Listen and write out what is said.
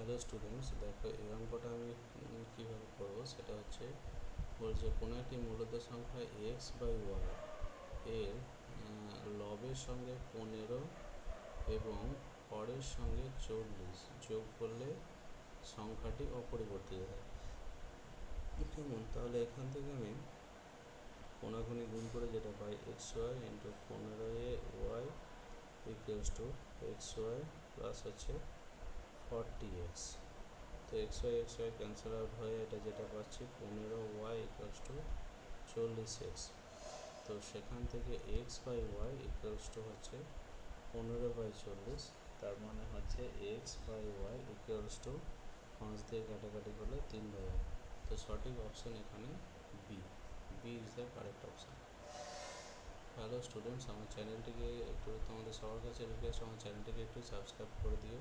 Hello students, দেখো এই অঙ্কটা আমি কীভাবে করবো সেটা হচ্ছে বলছে কোনো একটি মূলত সংখ্যা এক্স বাই ওয়াই এর লবের সঙ্গে 15 এবং হরের সঙ্গে 40 যোগ করলে সংখ্যাটি অপরিবর্তিত থাকে। কেমন? তাহলে এখান থেকে আমি কোনাকুনি গুণ করে যেটা পাই x y into 15 y equals to x y plus হচ্ছে 40x। তো এক্স ওয়াই ক্যান্সেল আউট হয়ে এটা যেটা পাচ্ছি 15y ইকুয়ালস টু 40x। তো সেখান থেকে x by y equals to হচ্ছে 15/40, তার মানে হচ্ছে x by y equals to 5 দিয়ে কাটাকাটি করলে 3/8। তো সঠিক অপশান এখানে B is the correct option. Hello students, আমার চ্যানেলটিকে একটু তোমাদের সবার কাছে রিকোয়েস্ট, আমার চ্যানেলটিকে একটু সাবস্ক্রাইব করে দিও।